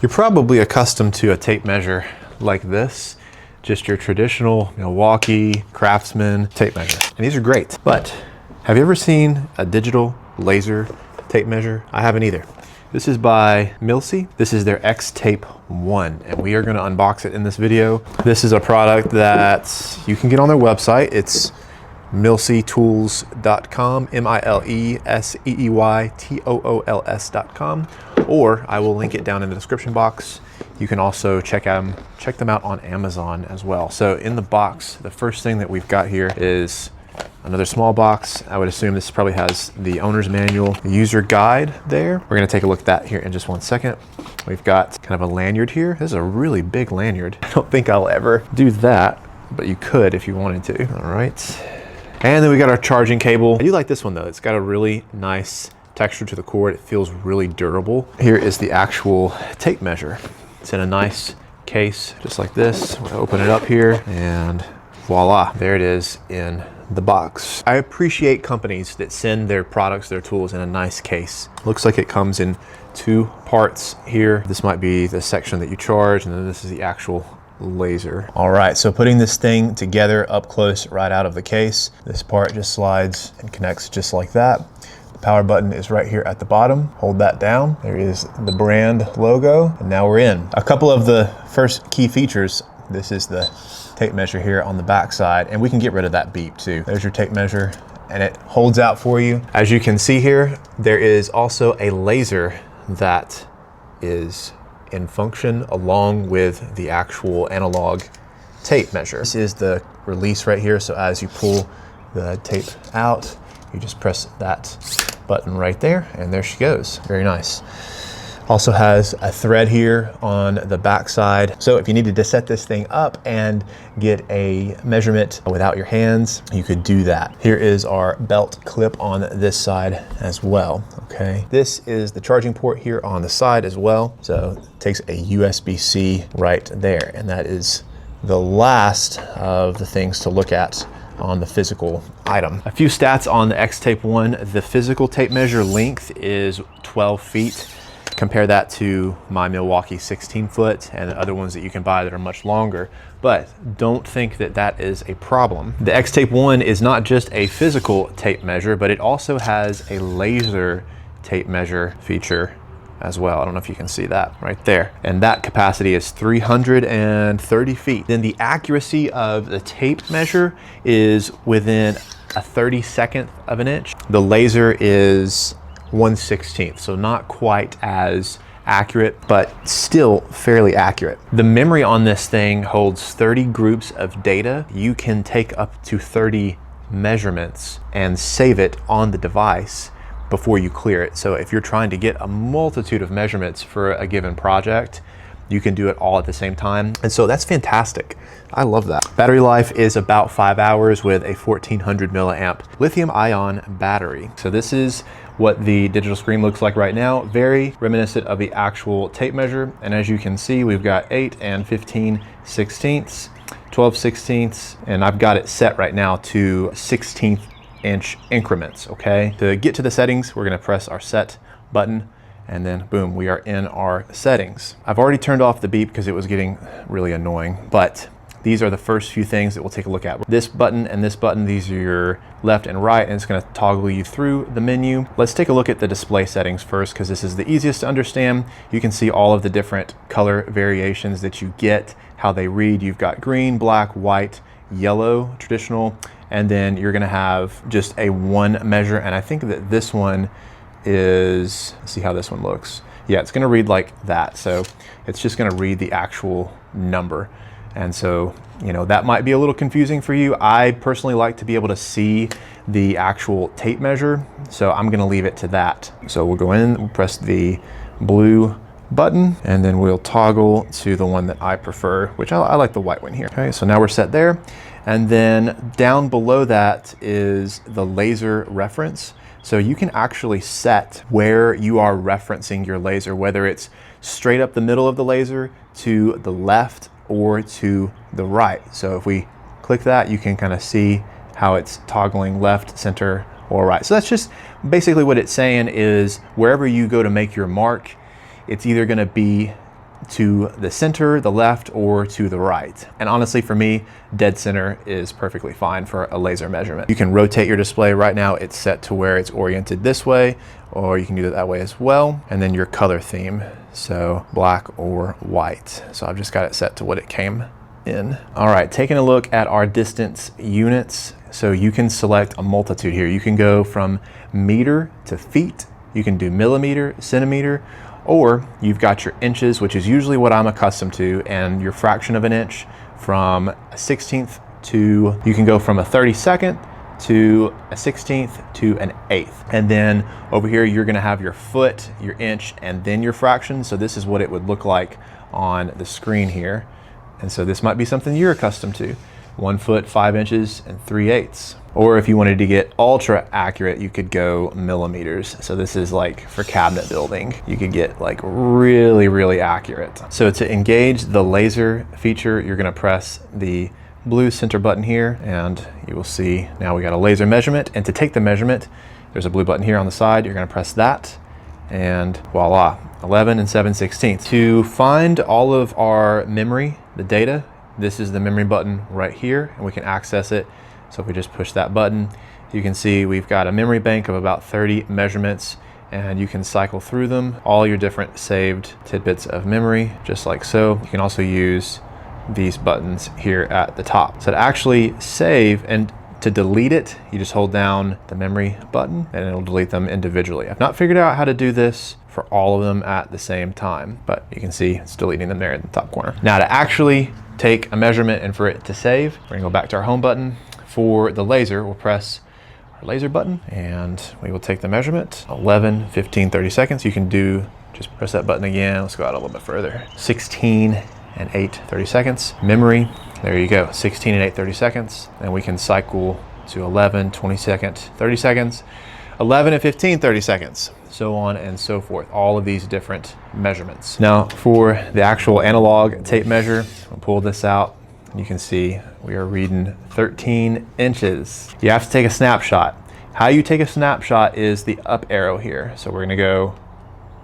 You're probably accustomed to a tape measure like this, just your traditional Milwaukee, Craftsman tape measure. And these are great, but have you ever seen a digital laser tape measure? I haven't either. This is by Mileseey. This is their X-Tape 1, and we are gonna unbox it in this video. This is a product that you can get on their website. It's mileseeytools.com, mileseeytools.com, or I will link it down in the description box. You can also check them out on Amazon as well. So in the box, the first thing that we've got here is another small box. I would assume this probably has the owner's manual, the user guide there. We're gonna take a look at that here in just one second. We've got kind of a lanyard here. This is a really big lanyard. I don't think I'll ever do that, but you could if you wanted to. All right. And then we got our charging cable. I do like this one though. It's got a really nice texture to the cord. It feels really durable. Here is the actual tape measure. It's in a nice case, just like this. We'll open it up here and voila, there it is in the box. I appreciate companies that send their products, their tools in a nice case. Looks like it comes in two parts here. This might be the section that you charge, and then this is the actual laser. All right, so putting this thing together up close right out of the case, this part just slides and connects just like that. The power button is right here at the bottom. Hold that down. There is the brand logo, and now we're in. A couple of the first key features. This is the tape measure here on the back side, and we can get rid of that beep too. There's your tape measure, and it holds out for you. As you can see here, there is also a laser that is in function along with the actual analog tape measure. This is the release right here, so as you pull the tape out, you just press that button right there, and there she goes. Very nice. Also has a thread here on the back side. So if you needed to set this thing up and get a measurement without your hands, you could do that. Here is our belt clip on this side as well, okay? This is the charging port here on the side as well. So it takes a USB-C right there, and that is the last of the things to look at on the physical item. A few stats on the X-Tape 1. The physical tape measure length is 12 feet. Compare that to my Milwaukee 16 foot and the other ones that you can buy that are much longer, but don't think that that is a problem. The X-Tape 1 is not just a physical tape measure, but it also has a laser tape measure feature as well. I don't know if you can see that right there. And that capacity is 330 feet. Then the accuracy of the tape measure is within a 32nd of an inch. The laser is 1/16, so not quite as accurate, but still fairly accurate. The memory on this thing holds 30 groups of data. You can take up to 30 measurements and save it on the device before you clear it. So if you're trying to get a multitude of measurements for a given project, you can do it all at the same time. And so that's fantastic. I love that. Battery life is about 5 hours with a 1400 milliamp lithium ion battery. So this is what the digital screen looks like right now. Very reminiscent of the actual tape measure. And as you can see, we've got 8 and 15/16, 12/16, and I've got it set right now to 16th inch increments, okay? To get to the settings, we're gonna press our set button, and then boom, we are in our settings. I've already turned off the beep because it was getting really annoying, but these are the first few things that we'll take a look at. This button and this button, these are your left and right, and it's gonna toggle you through the menu. Let's take a look at the display settings first, because this is the easiest to understand. You can see all of the different color variations that you get, how they read. You've got green, black, white, yellow, traditional, and then you're gonna have just a one measure, and I think that this one is, let's see how this one looks. Yeah, it's gonna read like that. So it's just gonna read the actual number. And so, you know, that might be a little confusing for you. I personally like to be able to see the actual tape measure, so I'm gonna leave it to that. So we'll go in, we'll press the blue button, and then we'll toggle to the one that I prefer, which I like the white one here. Okay, so now we're set there. And then down below that is the laser reference. So you can actually set where you are referencing your laser, whether it's straight up the middle of the laser, to the left, or to the right. So if we click that, you can kind of see how it's toggling left, center, or right. So that's just basically what it's saying is wherever you go to make your mark, it's either gonna be to the center, the left, or to the right. And honestly, for me, dead center is perfectly fine for a laser measurement. You can rotate your display. Right now it's set to where it's oriented this way, or you can do it that way as well. And then your color theme, so black or white. So I've just got it set to what it came in. All right, taking a look at our distance units. So you can select a multitude here. You can go from meter to feet. You can do millimeter, centimeter, or you've got your inches, which is usually what I'm accustomed to, and your fraction of an inch from a 16th to, you can go from a 32nd to a 16th to an 1/8. And then over here, you're gonna have your foot, your inch, and then your fraction. So this is what it would look like on the screen here. And so this might be something you're accustomed to. 1 foot, 5 inches, and 3/8. Or if you wanted to get ultra accurate, you could go millimeters. So this is like for cabinet building. You could get like really, really accurate. So to engage the laser feature, you're gonna press the blue center button here, and you will see now we got a laser measurement. And to take the measurement, there's a blue button here on the side. You're gonna press that, and voila, 11 and 7/16. To find all of our memory, the data, this is the memory button right here, and we can access it. So if we just push that button, you can see we've got a memory bank of about 30 measurements, and you can cycle through them, all your different saved tidbits of memory, just like so. You can also use these buttons here at the top. So to actually save and to delete it, you just hold down the memory button and it'll delete them individually. I've not figured out how to do this for all of them at the same time, but you can see it's deleting them there in the top corner. Now to actually take a measurement and for it to save, we're gonna go back to our home button. For the laser, we'll press our laser button and we will take the measurement, 11, 15, 30 seconds. You can do, just press that button again. Let's go out a little bit further. 16 and 8, 30 seconds. Memory, there you go, 16 and 8, 30 seconds. And we can cycle to 11, 20 seconds, 30 seconds, 11 and 15, 30 seconds, so on and so forth. All of these different measurements. Now for the actual analog tape measure, we'll pull this out. You can see we are reading 13 inches. You have to take a snapshot. How you take a snapshot is the up arrow here. So we're gonna go,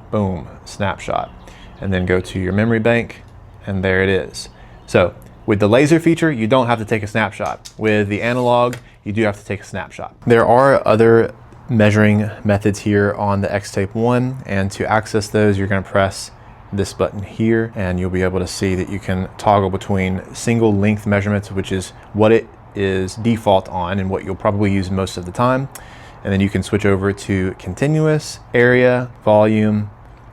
boom, snapshot, and then go to your memory bank, and there it is. So with the laser feature, you don't have to take a snapshot. With the analog, you do have to take a snapshot. There are other measuring methods here on the X-Tape 1, and to access those, you're gonna press this button here, and you'll be able to see that you can toggle between single length measurements, which is what it is default on and what you'll probably use most of the time. And then you can switch over to continuous, area, volume,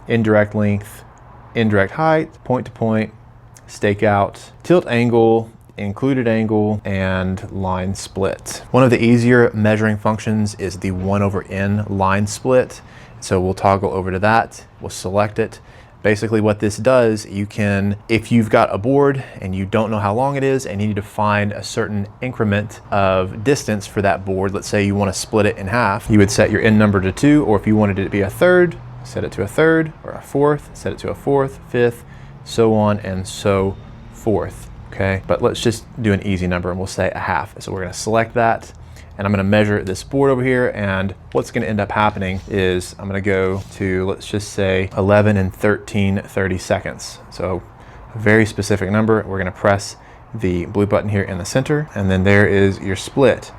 indirect length, indirect height, point to point, stakeout, tilt angle, included angle, and line split. One of the easier measuring functions is the 1/n line split. So we'll toggle over to that, we'll select it. Basically what this does, you can, if you've got a board and you don't know how long it is and you need to find a certain increment of distance for that board, let's say you want to split it in half, you would set your n number to 2, or if you wanted it to be a third, set it to a third, or a fourth, set it to a fourth, fifth, so on and so forth, okay? But let's just do an easy number and we'll say a half. So we're gonna select that, and I'm gonna measure this board over here, and what's gonna end up happening is I'm gonna go to, let's just say 11 and 13, 30 seconds. So a very specific number. We're gonna press the blue button here in the center, and then there is your split.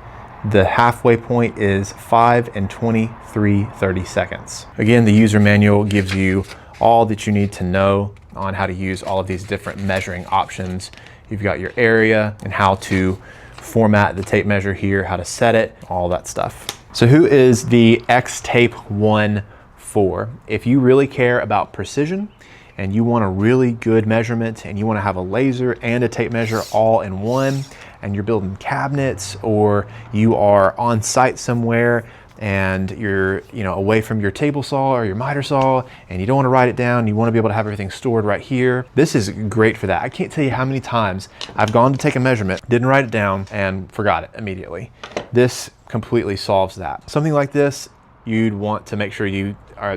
The halfway point is 5 and 23, 30 seconds. Again, the user manual gives you all that you need to know on how to use all of these different measuring options. You've got your area and how to format the tape measure here, how to set it, all that stuff. So who is the X-Tape 1 for? If you really care about precision and you want a really good measurement and you want to have a laser and a tape measure all in one, and you're building cabinets, or you are on site somewhere and you're away from your table saw or your miter saw and you don't want to write it down, you want to be able to have everything stored right here, this is great for that. I can't tell you how many times I've gone to take a measurement, didn't write it down, and forgot it immediately. This completely solves that. Something like this you'd want to make sure you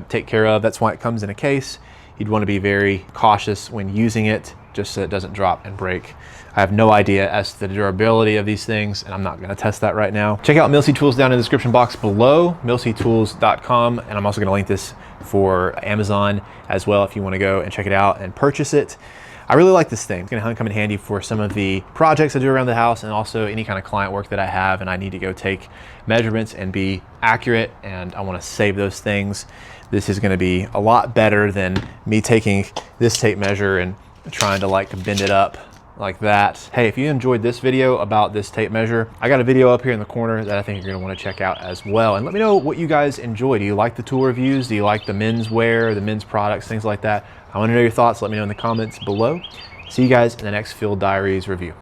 take care of. That's why it comes in a case. You'd want to be very cautious when using it, just so it doesn't drop and break. I have no idea as to the durability of these things, and I'm not gonna test that right now. Check out Mileseey Tools down in the description box below, mileseeytools.com, and I'm also gonna link this for Amazon as well if you want to go and check it out and purchase it. I really like this thing. It's gonna come in handy for some of the projects I do around the house and also any kind of client work that I have and I need to go take measurements and be accurate and I wanna save those things. This is gonna be a lot better than me taking this tape measure and trying to like bend it up like that. Hey, if you enjoyed this video about this tape measure, I got a video up here in the corner that I think you're gonna wanna check out as well. And let me know what you guys enjoy. Do you like the tool reviews? Do you like the men's wear, the men's products, things like that? I wanna know your thoughts. Let me know in the comments below. See you guys in the next Field Diaries review.